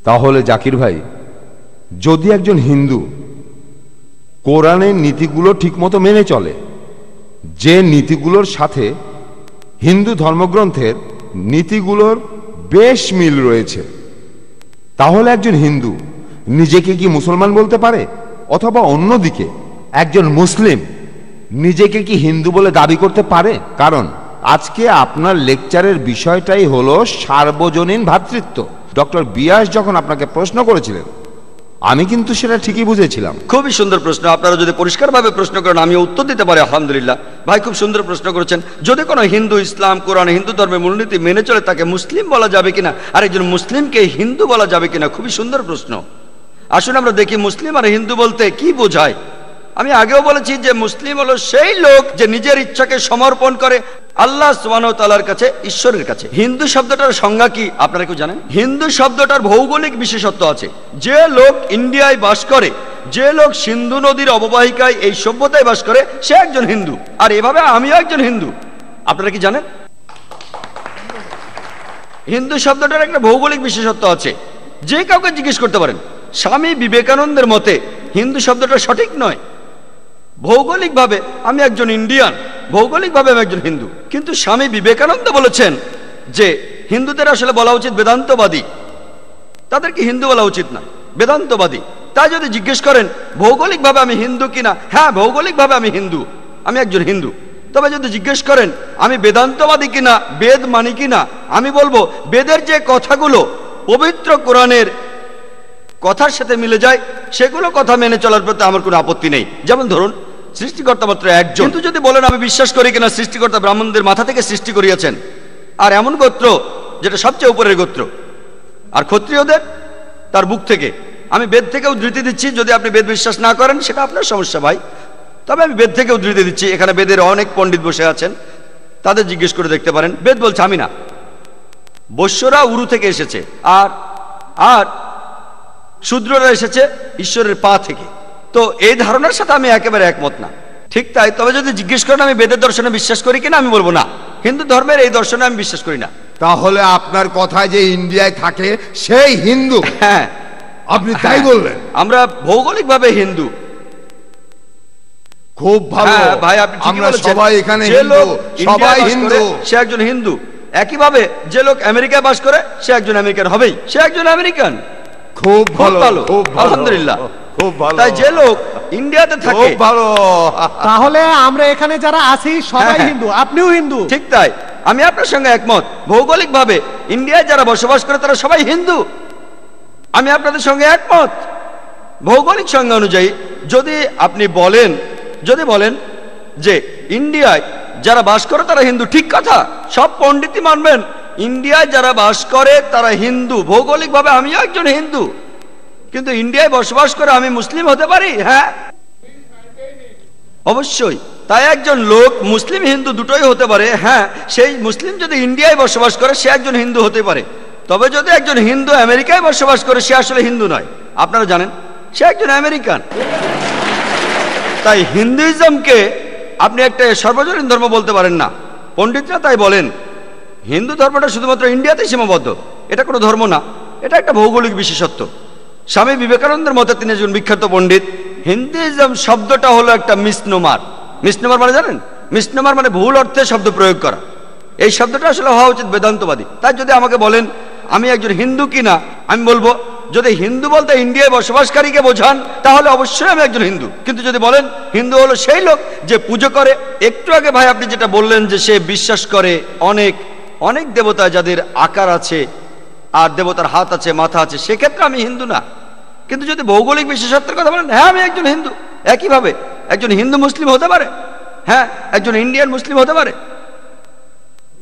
তাহলে জাকির ভাই, যদি একজন হিন্দু কোরআনের নীতিগুলো ঠিকমতো মেনে চলে, যে নীতিগুলোর সাথে হিন্দু ধর্মগ্রন্থের নীতিগুলোর বেশ মিল রয়েছে, তাহলে একজন হিন্দু নিজেকে কি মুসলমান বলতে পারে? অথবা অন্যদিকে একজন মুসলিম নিজেকে কি হিন্দু বলে দাবি করতে পারে? কারণ আজকে আপনার লেকচারের বিষয়টাই হলো সার্বজনীন ভ্রাতৃত্ব। ডক্টর বিয়াস যখন আপনাকে প্রশ্ন করেছিলেন, আমি কিন্তু সেটা ঠিকই বুঝেছিলাম। খুবই সুন্দর প্রশ্ন। আপনারা যদি পরিষ্কারভাবে প্রশ্ন করেন আমি উত্তর দিতে পারি আলহামদুলিল্লাহ। ভাই খুব সুন্দর প্রশ্ন করেছেন। যদি কোনো হিন্দু ইসলাম কোরআন হিন্দু ধর্মের মূলনীতি মেনে চলে তাকে মুসলিম বলা যাবে কিনা, আর একজন মুসলিমকে হিন্দু বলা যাবে কিনা, খুবই সুন্দর প্রশ্ন। আসুন আমরা দেখি মুসলিম আর হিন্দু বলতে কি বোঝায়। আমি আগেও বলেছি যে মুসলিম হলো সেই লোক যে নিজের ইচ্ছাকে সমর্পণ করে আল্লাহ সুবহানাহু ওয়া তাআলার কাছে, ঈশ্বরের কাছে। হিন্দু শব্দটার সংজ্ঞা কি আপনারা কেউ জানেন? হিন্দু শব্দটার ভৌগোলিক বিশেষত্ব আছে। যে লোক ইন্ডিয়ায় বাস করে, যে লোক সিন্ধু নদীর অববাহিকায় এই সভ্যতায় বাস করে, সে একজন হিন্দু। আর এভাবে আমিও একজন হিন্দু। আপনারা কি জানেন? হিন্দু শব্দটার একটা ভৌগোলিক বিশেষত্ব আছে। যে কাউকে জিজ্ঞেস করতে পারেন। স্বামী বিবেকানন্দের মতে হিন্দু শব্দটা সঠিক নয়। ভৌগোলিকভাবে আমি একজন ইন্ডিয়ান, ভৌগোলিকভাবে আমি একজন হিন্দু। কিন্তু স্বামী বিবেকানন্দ বলেছেন যে হিন্দুদের আসলে বলা উচিত বেদান্তবাদী, তাদেরকে হিন্দু বলা উচিত না, বেদান্তবাদী। তাই যদি জিজ্ঞেস করেন ভৌগোলিকভাবে আমি হিন্দু কিনা, হ্যাঁ ভৌগোলিকভাবে আমি হিন্দু, আমি একজন হিন্দু। তবে যদি জিজ্ঞেস করেন আমি বেদান্তবাদী কিনা, বেদ মানি কিনা, আমি বলবো বেদের যে কথাগুলো পবিত্র কোরআনের কথার সাথে মিলে যায় সেগুলো কথা মেনে চলার প্রতি আমার কোনো আপত্তি নেই। যেমন ধরুন সৃষ্টিকর্তা মাত্র একজন। কিন্তু যদি বলেন আমি বিশ্বাস করি কিনা সৃষ্টিকর্তা ব্রাহ্মণদের মাথা থেকে সৃষ্টি করিয়াছেন, আর এমন গোত্র যেটা সবচেয়ে উপরের গোত্র, আর ক্ষত্রিয়দের তার বুক থেকে, আমি বেদ থেকে উদ্ধৃতি দিচ্ছি। যদি আপনি বেদ বিশ্বাস না করেন সেটা আপনার সমস্যা ভাই, তবে আমি বেদ থেকে উদ্ধৃতি দিচ্ছি। এখানে বেদের অনেক পণ্ডিত বসে আছেন, তাদের জিজ্ঞেস করে দেখতে পারেন। বেদ বলছে আমি না, বৈশ্যরা উরু থেকে এসেছে, আর আর শূদ্ররা এসেছে ঈশ্বরের পা থেকে। তো এই ধারণার সাথে আমি একেবারে একমত না। ঠিক তাই। তবে যদি জিজ্ঞেস করেন আমি বেদের দর্শনে বিশ্বাস করি কিনা, আমি বলবো না, হিন্দু ধর্মের এই দর্শনে আমি বিশ্বাস করি না। তাহলে আপনার কথায় যে ইন্ডিয়ায় থাকে সেই হিন্দু? হ্যাঁ, আপনি তাই বললেন। আমরা ভৌগোলিকভাবে হিন্দু। খুব ভালো ভাই, আপনি আমরা সবাই এখানে হিন্দু, সবাই হিন্দু, সে একজন হিন্দু। একইভাবে যে লোক আমেরিকায় বাস করে সে একজন আমেরিকান হবেই, সে একজন আমেরিকান। খুব ভালো, আলহামদুলিল্লাহ, খুব ভালো। তাই যে লোক ইন্ডিয়াতে থাকে, খুব ভালো। তাহলে আমরা এখানে যারা আছি সবাই হিন্দু, আপনিও হিন্দু। ঠিক তাই, আমি আপনার সঙ্গে একমত। ভৌগোলিকভাবে ইন্ডিয়ায় যারা বসবাস করে তারা সবাই হিন্দু, আমি আপনাদের সঙ্গে একমত। ভৌগোলিক সংজ্ঞা অনুযায়ী যদি আপনি বলেন, যদি বলেন যে ইন্ডিয়ায় যারা বাস করে তারা হিন্দু, ঠিক কথা, সব পণ্ডিতই মানবেন ইন্ডিয়ায় যারা বাস করে তারা হিন্দু। ভৌগোলিকভাবে আমিও একজন হিন্দু, কিন্তু ইন্ডিয়ায় বসবাস করে আমি মুসলিম হতে পারি? হ্যাঁ, অবশ্যই। তাই একজন লোক মুসলিম হিন্দু দুটোই হতে পারে। হ্যাঁ, সেই মুসলিম যদি ইন্ডিয়ায় বসবাস করে সে একজন হিন্দু হতে পারে। তবে যদি একজন হিন্দু আমেরিকায় বসবাস করে সে আসলে হিন্দু নয়, আপনারা জানেন, সে একজন আমেরিকান। তাই হিন্দুইজমকে আপনি একটা সর্বজনীন ধর্ম বলতে পারেন না। পণ্ডিতরা তাই বলেন হিন্দু ধর্মটা শুধুমাত্র ইন্ডিয়াতেই সীমাবদ্ধ। এটা কোনো ধর্ম না, এটা একটা ভৌগোলিক বিশেষত্ব। স্বামী বিবেকানন্দের মতে, তিনি একজন বিখ্যাত পণ্ডিত, হিন্দুইজম শব্দটা হলো একটা মিসনোমার। মিসনোমার মানে জানেন? মিসনোমার মানে ভুল অর্থে শব্দ প্রয়োগ করা। এই শব্দটা আসলে হওয়া উচিত বেদান্তবাদী। তাই যদি আমাকে বলেন আমি একজন হিন্দু কিনা, আমি বলবো যদি হিন্দু বলতে ইন্ডিয়ায় বসবাসকারীকে বোঝান তাহলে অবশ্যই আমি একজন হিন্দু। কিন্তু যদি বলেন হিন্দু হলো সেই লোক যে পুজো করে, একটু আগে ভাই আপনি যেটা বললেন যে সে বিশ্বাস করে অনেক অনেক দেবতা যাদের আকার আছে আর দেবতার হাত আছে, মাথা আছে, সেক্ষেত্রে আমি হিন্দু না। কিন্তু যদি ভৌগোলিক বিশেষত্বের কথা বলেন, হ্যাঁ আমি একজন হিন্দু। একইভাবে একজন হিন্দু মুসলিম হতে পারে, হ্যাঁ একজন ইন্ডিয়ান মুসলিম হতে পারে,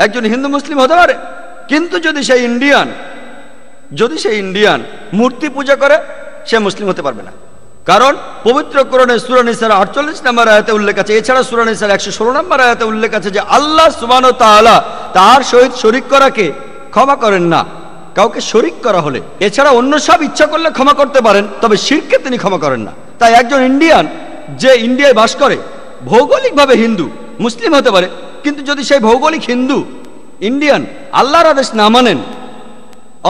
একজন হিন্দু মুসলিম হতে পারে। কিন্তু যদি সেই ইন্ডিয়ান মূর্তি পূজা করে সে মুসলিম হতে পারবে না। কারণ পবিত্র কোরআনে সূরা নিসার 48 নম্বর আয়াতে উল্লেখ আছে, এছাড়া সূরা নিসার 116 নম্বর আয়াতে উল্লেখ আছে যে আল্লাহ সুবহানাহু ওয়া তাআলা তার সহিত শরীক করাকে ক্ষমা করেন না, কাউকে শরীক করা হলে। এছাড়া অন্য সব ইচ্ছা করলে ক্ষমা করতে পারেন, তবে শিরককে তিনি ক্ষমা করেন না। তাই একজন ইন্ডিয়ান যে ইন্ডিয়ায় বাস করে ভৌগোলিকভাবে হিন্দু, মুসলিম হতে পারে, কিন্তু যদি সেই ভৌগোলিক হিন্দু ইন্ডিয়ান আল্লাহর আদেশ না মানেন,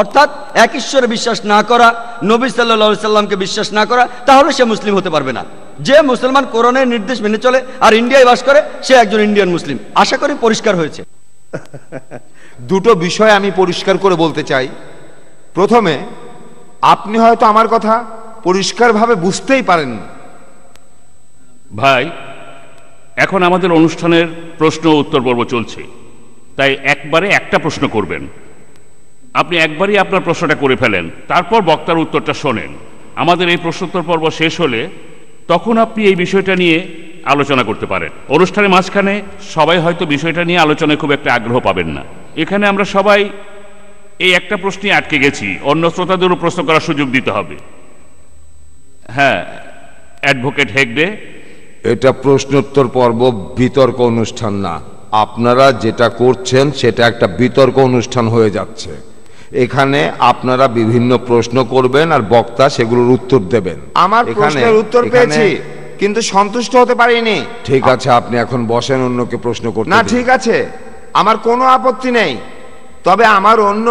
অর্থাৎ এক ঈশ্বরে বিশ্বাস না করা, নবী সাল্লাল্লাহু সাল্লামকে বিশ্বাস না করা, তাহলে সে মুসলিম হতে পারবে না। যে মুসলমান কোরআনের নির্দেশ মেনে চলে আর ইন্ডিয়ায় বাস করে, সে একজন ইন্ডিয়ান মুসলিম। আশা করি পরিষ্কার হয়েছে। দুটো বিষয় আমি পরিষ্কার করে বলতে চাই। প্রথমে, আপনি হয়তো আমার কথা পরিষ্কারভাবে বুঝতেই পারেন। ভাই, এখন আমাদের অনুষ্ঠানের প্রশ্ন উত্তর পর্ব চলছে, তাই একবারে একটা প্রশ্ন করবেন। আপনি একবারই আপনার প্রশ্নটা করে ফেলেন, তারপর বক্তার উত্তরটা শোনেন। আমাদের এই প্রশ্নোত্তর পর্ব শেষ হলে তখন আপনি এই বিষয়টা নিয়ে আলোচনা করতে পারেন। অনুষ্ঠানের মাঝখানে সবাই হয়তো বিষয়টা নিয়ে আলোচনায় খুব একটা আগ্রহ পাবেন না। এখানে আমরা সবাই এই একটা প্রশ্নে আটকে গেছি, অন্য শ্রোতাদেরও প্রশ্ন করার সুযোগ দিতে হবে। হ্যাঁ, অ্যাডভোকেট হেগডে। এটা প্রশ্নোত্তর পর্ব, বিতর্ক অনুষ্ঠান না। আপনারা যেটা করছেন সেটা একটা বিতর্ক অনুষ্ঠান হয়ে যাচ্ছে। এখানে আপনারা বিভিন্ন প্রশ্ন করবেন আর বক্তা সেগুলোর উত্তর দেবেন। আমার প্রশ্নের উত্তর পেয়েছি, কিন্তু সন্তুষ্ট হতে পারিনি। ঠিক আছে, আপনি এখন বসেন, অন্যকে প্রশ্ন করতে। না, ঠিক আছে, আমার কোনো আপত্তি নেই, তবে আমার অন্য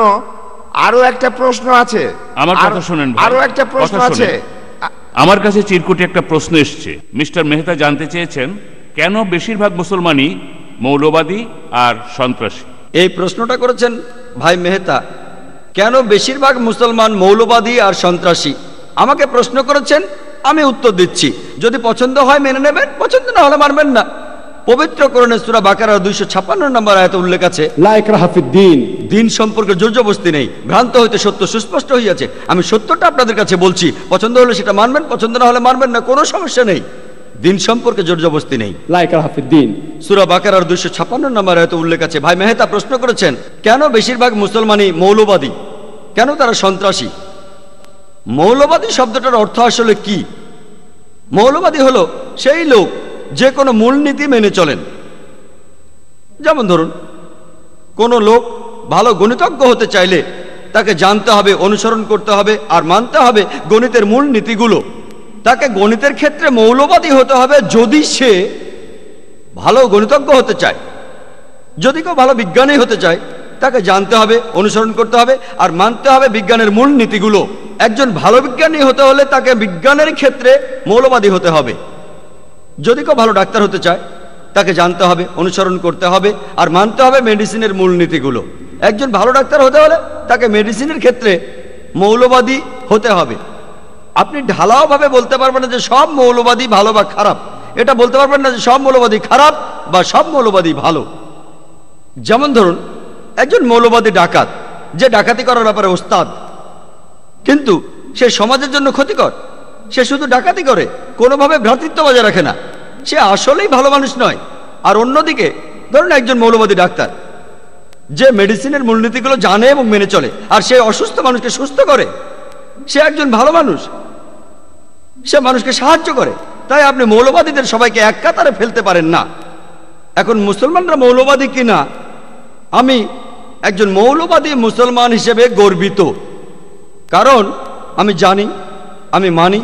আরো একটা প্রশ্ন আছে। আমার কথা শুনেন ভাই, আরো একটা প্রশ্ন আছে। আমার কাছে চিরকুটে একটা প্রশ্ন এসছে। মিস্টার মেহতা জানতে চেয়েছেন, কেন বেশিরভাগ মুসলমানই মৌলবাদী আর সন্ত্রাসী? এই প্রশ্নটা করেছেন ভাই মেহতা, কেন বেশিরভাগ মুসলমান মৌলবাদী আর সন্ত্রাসী। আমাকে প্রশ্ন করেছেন, আমি উত্তর দিচ্ছি। যদি পছন্দ হয় মেনে নেবেন, পছন্দ না হলে মানবেন না। পবিত্র কোরআনের সূরা বাকারার 256 নম্বর আয়াতে উল্লেখ আছে, লা ইকরাহা ফিদ্দীন, দিন সম্পর্কে জোরজবরদস্তি নেই, ভ্রান্ত হইতে সত্য সুস্পষ্ট হইয়াছে। আমি সত্যটা আপনাদের কাছে বলছি, পছন্দ হলে সেটা মানবেন, পছন্দ না হলে মানবেন না, কোনো সমস্যা নেই। দিন সম্পর্কে জোরজবরদস্তি নেই। লা ইকরাহা ফিদ্দীন, সূরা বাকারার 256 নম্বর আয়াতে উল্লেখ আছে। ভাই মেহতা প্রশ্ন করেছেন, কেন বেশিরভাগ মুসলমানই মৌলবাদী, কেন তারা সন্ত্রাসী। মৌলবাদী শব্দটার অর্থ আসলে কি? মৌলবাদী হলো সেই লোক যে কোনো মূলনীতি মেনে চলেন। যেমন ধরুন, কোনো লোক ভালো গণিতজ্ঞ হতে চাইলে তাকে জানতে হবে, অনুসরণ করতে হবে আর মানতে হবে গণিতের মূল নীতিগুলো। তাকে গণিতের ক্ষেত্রে মৌলবাদী হতে হবে যদি সে ভালো গণিতজ্ঞ হতে চায়। যদি কেউ ভালো বিজ্ঞানী হতে চায়, তাকে জানতে হবে, অনুসরণ করতে হবে আর মানতে হবে বিজ্ঞানের মূল নীতিগুলো। একজন ভালো বিজ্ঞানী হতে হলে তাকে বিজ্ঞানের ক্ষেত্রে মৌলবাদী হতে হবে। যদি কেউ ভালো ডাক্তার হতে চায়, তাকে জানতে হবে, অনুসরণ করতে হবে আর মানতে হবে মেডিসিনের মূলনীতিগুলো। একজন ভালো ডাক্তার হতে হলে তাকে মেডিসিনের ক্ষেত্রে মৌলবাদী হতে হবে। আপনি ঢালাওভাবে বলতে পারবেন না যে সব মৌলবাদী ভালো বা খারাপ। এটা বলতে পারবেন না যে সব মৌলবাদী খারাপ বা সব মৌলবাদী ভালো। যেমন ধরুন, একজন মৌলবাদী ডাকাত, যে ডাকাতি করার ব্যাপারে ওস্তাদ, কিন্তু সে সমাজের জন্য ক্ষতিকর। সে শুধু ডাকাতি করে, কোনোভাবে ভ্রাতৃত্ব বজায় রাখে না, সে আসলেই ভালো মানুষ নয়। আর অন্যদিকে ধরুন একজন মৌলবাদী ডাক্তার, যে মেডিসিনের মূলনীতিগুলো জানে এবং মেনে চলে আর সে অসুস্থ মানুষকে সুস্থ করে, সে একজন ভালো মানুষ, সে মানুষকে সাহায্য করে। তাই আপনি মৌলবাদীদের সবাইকে এক কাতারে ফেলতে পারেন না। এখন মুসলমানরা মৌলবাদী কিনা, আমি একজন মৌলবাদী মুসলমান হিসেবে গর্বিত, কারণ আমি জানি, আমি মানি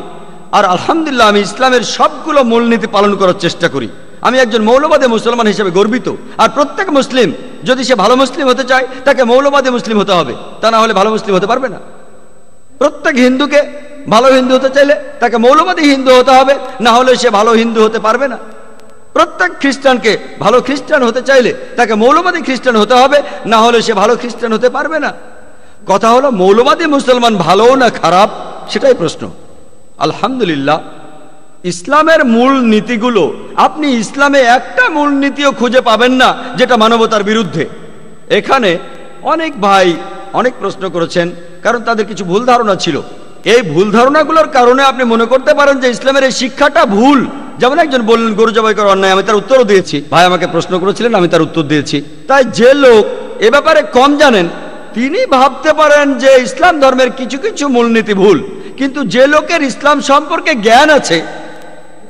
আর আলহামদুলিল্লাহ আমি ইসলামের সবগুলো মূলনীতি পালন করার চেষ্টা করি। আমি একজন মৌলবাদী মুসলমান হিসেবে গর্বিত। আর প্রত্যেক মুসলিম যদি সে ভালো মুসলিম হতে চায়, তাকে মৌলবাদী মুসলিম হতে হবে, তা না হলে ভালো মুসলিম হতে পারবে না। প্রত্যেক হিন্দুকে ভালো হিন্দু হতে চাইলে তাকে মৌলবাদী হিন্দু হতে হবে, না হলে সে ভালো হিন্দু হতে পারবে না। প্রত্যেক খ্রিস্টানকে ভালো খ্রিস্টান হতে চাইলে তাকে মৌলবাদী খ্রিস্টান হতে হবে, না হলে সে ভালো খ্রিস্টান হতে পারবে না। কথা হলো, মৌলবাদী মুসলমান ভালো না খারাপ, সেটাই প্রশ্ন। আলহামদুলিল্লাহ, ইসলামের মূল নীতিগুলো, আপনি ইসলামে একটা মূল নীতিও খুঁজে পাবেন না যেটা মানবতার বিরুদ্ধে। এখানে অনেক ভাই অনেক প্রশ্ন করেছেন, কারণ তাদের কিছু ভুল ধারণা ছিল। এই ভুল ধারণাগুলোর কারণে আপনি মনে করতে পারেন যে ইসলামের এই শিক্ষাটা ভুল। যেমন একজন বললেন গরু জবাই করা অন্যায়, আমি তার উত্তরও দিয়েছি। ভাই আমাকে প্রশ্ন করেছিলেন, আমি তার উত্তর দিয়েছি। তাই যে লোক এ ব্যাপারে কম জানেন, তিনি ভাবতে পারেন যে ইসলাম ধর্মের কিছু কিছু মূলনীতি ভুল। কিন্তু যে লোকের ইসলাম সম্পর্কে জ্ঞান আছে,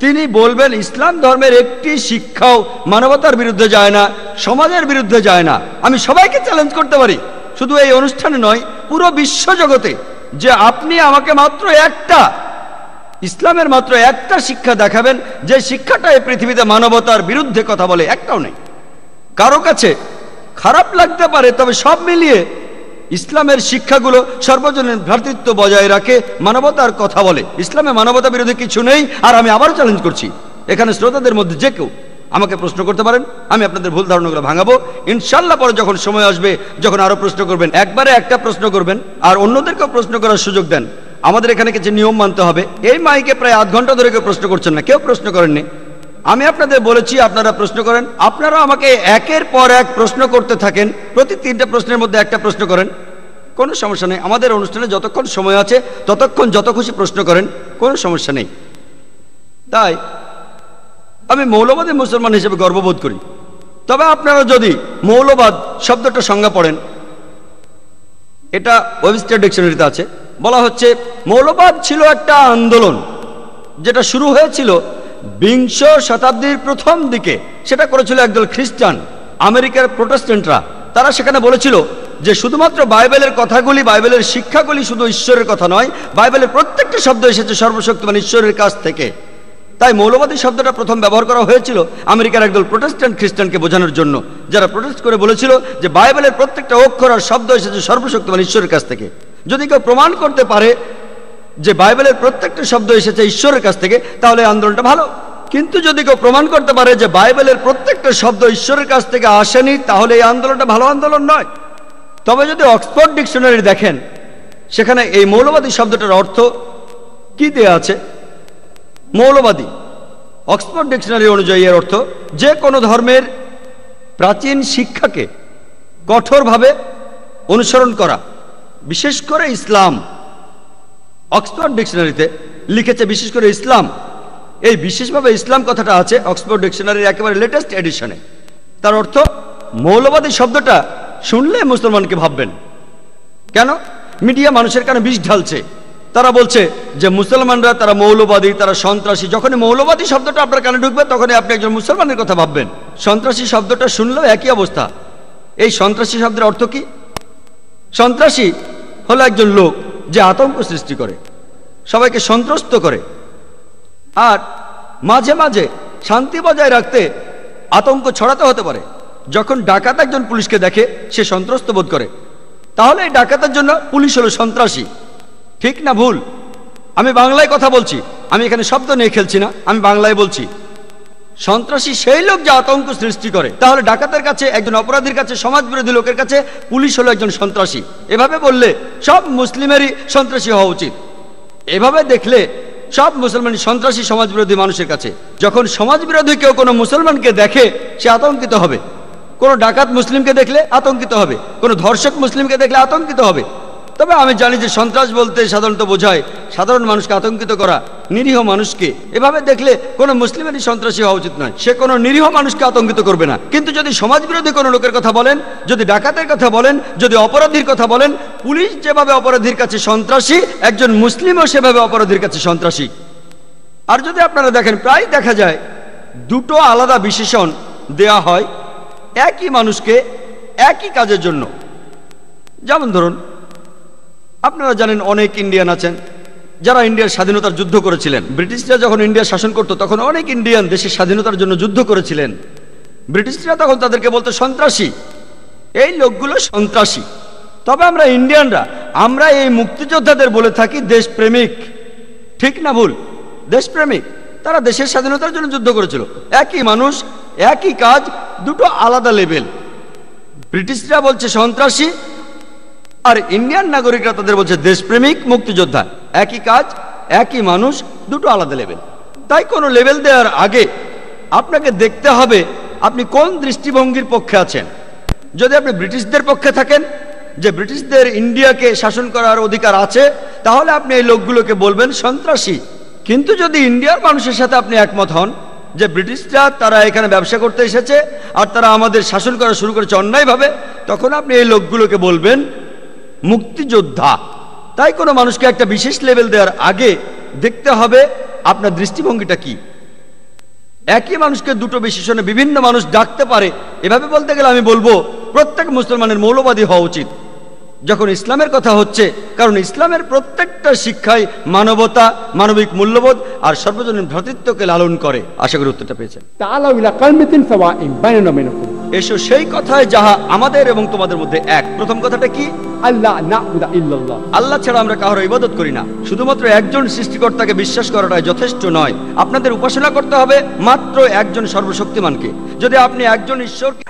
তিনি বলবেন ইসলাম ধর্মের একটি শিক্ষাও মানবতার বিরুদ্ধে যায় না, সমাজের বিরুদ্ধে যায় না। আমি সবাইকে চ্যালেঞ্জ করতে পারি, শুধু এই অনুষ্ঠানে নয়, পুরো বিশ্ব জগতে, যে আপনি আমাকে মাত্র একটা ইসলামের মাত্র একটা শিক্ষা দেখাবেন যে শিক্ষাটা এই পৃথিবীতে মানবতার বিরুদ্ধে কথা বলে, একটাও নেই। কারো কাছে খারাপ লাগতে পারে, তবে সব মিলিয়ে ইসলামের শিক্ষাগুলো সর্বজনীন ভ্রাতৃত্ব বজায় রাখে, মানবতার কথা বলে। ইসলামে মানবতা বিরোধী কিছু নেই। আর আমি আবারও চ্যালেঞ্জ করছি, এখানে শ্রোতাদের মধ্যে যে কেউ আমাকে প্রশ্ন করতে পারেন, আমি আপনাদের ভুল ধারণাগুলো ভাঙাবো ইনশাল্লাহ। পরে যখন সময় আসবে, যখন আরো প্রশ্ন করবেন, একবারে একটা প্রশ্ন করবেন আর অন্যদেরকেও প্রশ্ন করার সুযোগ দেন। আমাদের এখানে কিছু নিয়ম মানতে হবে। এই মাইকে প্রায় আধ ঘন্টা ধরে কেউ প্রশ্ন করছেন না, কেউ প্রশ্ন করেননি। আমি আপনাদের বলেছি আপনারা প্রশ্ন করেন, আপনারা আমাকে একের পর এক প্রশ্ন করতে থাকেন। প্রতি 3টে প্রশ্নের মধ্যে একটা প্রশ্ন করেন, কোনো সমস্যা নেই। আমাদের অনুষ্ঠানে যতক্ষণ সময় আছে ততক্ষণ যত খুশি প্রশ্ন করেন, কোনো সমস্যা নেই। তাই আমি মৌলবাদী মুসলমান হিসেবে গর্ববোধ করি। তবে আপনারা যদি মৌলবাদ শব্দটা সংজ্ঞা পড়েন, এটা ওয়েবস্টার ডিকশনারিতে আছে, বলা হচ্ছে মৌলবাদ ছিল একটা আন্দোলন যেটা শুরু হয়েছিল 20 শতাব্দীর প্রথম দিকে। সেটা করেছিল একদল খ্রিস্টান আমেরিকার প্রোটেস্ট্যান্টরা। তারা সেখানে বলেছিল যে শুধুমাত্র বাইবেলের কথাগুলি, বাইবেলের শিক্ষাগুলি শুধু ঈশ্বরের কথা নয়, বাইবেলের প্রত্যেকটা শব্দ এসেছে সর্বশক্তিমান ঈশ্বরের কাছ থেকে। তাই মৌলবাদী শব্দটা প্রথম ব্যবহার করা হয়েছিল আমেরিকার একদল প্রোটেস্ট্যান্ট খ্রিস্টানকে বোঝানোর জন্য, যারা প্রোটেস্ট করে বলেছিল যে বাইবেলের প্রত্যেকটা অক্ষর আর শব্দ এসেছে সর্বশক্তিমান ঈশ্বরের কাছ থেকে। যদি কেউ প্রমাণ করতে পারে যে বাইবেলের প্রত্যেকটা শব্দ এসেছে ঈশ্বরের কাছ থেকে, তাহলে আন্দোলনটা ভালো। কিন্তু যদি কেউ প্রমাণ করতে পারে যে বাইবেলের প্রত্যেকটা শব্দ ঈশ্বরের কাছ থেকে আসেনি, তাহলে এই আন্দোলনটা ভালো আন্দোলন নয়। তবে যদি অক্সফোর্ড ডিকশনারি দেখেন, সেখানে এই মৌলবাদী শব্দটার অর্থ কি দেয়া আছে? মৌলবাদী অক্সফোর্ড ডিকশনারি অনুযায়ী এর অর্থ যে কোনো ধর্মের প্রাচীন শিক্ষাকে কঠোরভাবে অনুসরণ করা, বিশেষ করে ইসলাম। অক্সফোর্ড ডিকশনারিতে লিখেছে বিশেষ করে ইসলাম। এই বিশেষভাবে ইসলাম কথাটা আছে অক্সফোর্ড ডিকশনারির একেবারে লেটেস্ট এডিশনে। তার অর্থ মৌলবাদী শব্দটা শুনলে মুসলমানকে ভাববেন। কেন? মিডিয়া মানুষের কানে বিষ ঢালছে। তারা বলছে যে মুসলমানরা তারা মৌলবাদী, তারা সন্ত্রাসী। যখনই মৌলবাদী শব্দটা আপনার কানে ঢুকবে, তখনই আপনি একজন মুসলমানের কথা ভাববেন। সন্ত্রাসী শব্দটা শুনলেও একই অবস্থা। এই সন্ত্রাসী শব্দের অর্থ কি? সন্ত্রাসী হলো একজন লোক যে আতঙ্ক সৃষ্টি করে, সবাইকে সন্ত্রস্ত করে, আর মাঝে মাঝে শান্তি বজায় রাখতে আতঙ্ক ছড়াতে হতে পারে। যখন ডাকাত একজন পুলিশকে দেখে, সে সন্ত্রস্ত বোধ করে, তাহলে এই ডাকাতের জন্য পুলিশ হলো সন্ত্রাসী। ঠিক না ভুল? আমি বাংলায় কথা বলছি, আমি এখানে শব্দ নিয়ে খেলছি না, আমি বাংলায় বলছি। সন্ত্রাসী সেই লোক যে আতঙ্ক সৃষ্টি করে। তাহলে ডাকাতের কাছে, একজন অপরাধীর কাছে, সমাজবিরোধী লোকের কাছে পুলিশ হলো একজন সন্ত্রাসী। এভাবে বললে সব মুসলিমেরই সন্ত্রাসী হওয়া উচিত। এভাবে দেখলে সব মুসলমানই সন্ত্রাসী সমাজবিরোধী মানুষের কাছে। যখন সমাজবিরোধী কেউ কোনো মুসলমানকে দেখে, সে আতঙ্কিত হবে। কোনো ডাকাত মুসলিমকে দেখলে আতঙ্কিত হবে, কোনো ধর্ষক মুসলিমকে দেখলে আতঙ্কিত হবে। তবে আমি জানি যে সন্ত্রাস বলতে সাধারণত বোঝায় সাধারণ মানুষকে আতঙ্কিত করা, নিরীহ মানুষকে। এভাবে দেখলে কোনো মুসলিমেরই সন্ত্রাসী হওয়া উচিত নয়। সে কোনো নিরীহ মানুষকে আতঙ্কিত করবে না। কিন্তু যদি সমাজবিরোধী কোনো লোকের কথা বলেন, যদি ডাকাতের কথা বলেন, যদি অপরাধীর কথা বলেন, পুলিশ যেভাবে অপরাধীর কাছে সন্ত্রাসী, একজন মুসলিমও সেভাবে অপরাধীর কাছে সন্ত্রাসী। আর যদি আপনারা দেখেন, প্রায় দেখা যায় দুটো আলাদা বিশেষণ দেয়া হয় একই মানুষকে একই কাজের জন্য। যেমন ধরুন, আপনারা জানেন অনেক ইন্ডিয়ান আছেন যারা ইন্ডিয়ার স্বাধীনতার যুদ্ধ করেছিলেন। ব্রিটিশরা যখন ইন্ডিয়া শাসন করত, তখন অনেক ইন্ডিয়ান দেশের স্বাধীনতার জন্য যুদ্ধ করেছিলেন। ব্রিটিশরা তখন তাদেরকে বলতো সন্ত্রাসী, এই লোকগুলো সন্ত্রাসী। তবে আমরা ইন্ডিয়ানরা, আমরা এই মুক্তিযোদ্ধাদের বলে থাকি দেশপ্রেমিক। ঠিক না ভুল? দেশপ্রেমিক। তারা দেশের স্বাধীনতার জন্য যুদ্ধ করেছিল। একই মানুষ, একই কাজ, দুটো আলাদা লেভেল। ব্রিটিশরা বলছে সন্ত্রাসী, আর ইন্ডিয়ান নাগরিকরা তাদের বলছে দেশপ্রেমিক, মুক্তিযোদ্ধা। একই কাজ, একই মানুষ, দুটো আলাদা লেভেল। তাই কোনো লেভেল দেওয়ার আগে আপনাকে দেখতে হবে আপনি কোন দৃষ্টিভঙ্গির পক্ষে আছেন। যদি আপনি ব্রিটিশদের পক্ষে থাকেন, যে ব্রিটিশদের ইন্ডিয়াকে শাসন করার অধিকার আছে, তাহলে আপনি এই লোকগুলোকে বলবেন সন্ত্রাসী। কিন্তু যদি ইন্ডিয়ার মানুষের সাথে আপনি একমত হন যে ব্রিটিশরা তারা এখানে ব্যবসা করতে এসেছে আর তারা আমাদের শাসন করা শুরু করেছে অন্যায়ভাবে, তখন আপনি এই লোকগুলোকে বলবেন মুক্তিযোদ্ধা। তাই কোনো মানুষকে একটা বিশেষ লেভেল দেওয়ার আগে দেখতে হবে আপনার দৃষ্টিভঙ্গিটা কি। একই মানুষকে দুটো বিশেষণে বিভিন্ন মানুষ ডাকতে পারে। এভাবে বলতে গেলে আমি বলবো প্রত্যেক মুসলমানের মৌলবাদী হওয়া উচিত। যখন ইসলামের কথা হচ্ছে, কারণ ইসলামের প্রত্যেকটা শিক্ষায় মানবতা, মানবিক মূল্যবোধ আর সর্বজনীন ভ্রাতৃত্বকে লালন করে। আশা করি উত্তরটা পেয়েছেন। تعالوا إلى كلمة سواء بيننا وبينكم এসো সেই কথায় যাহা আমাদের এবং তোমাদের মধ্যে এক। প্রথম কথাটা কি? ألا نعبد إلا الله আল্লাহ ছাড়া আমরা কারো ইবাদত করি না। শুধুমাত্র একজন সৃষ্টিকর্তাকে বিশ্বাস করাটাই যথেষ্ট নয়, আপনাদের উপাসনা করতে হবে মাত্র একজন সর্বশক্তিমানকে। যদি আপনি একজন ঈশ্বরকে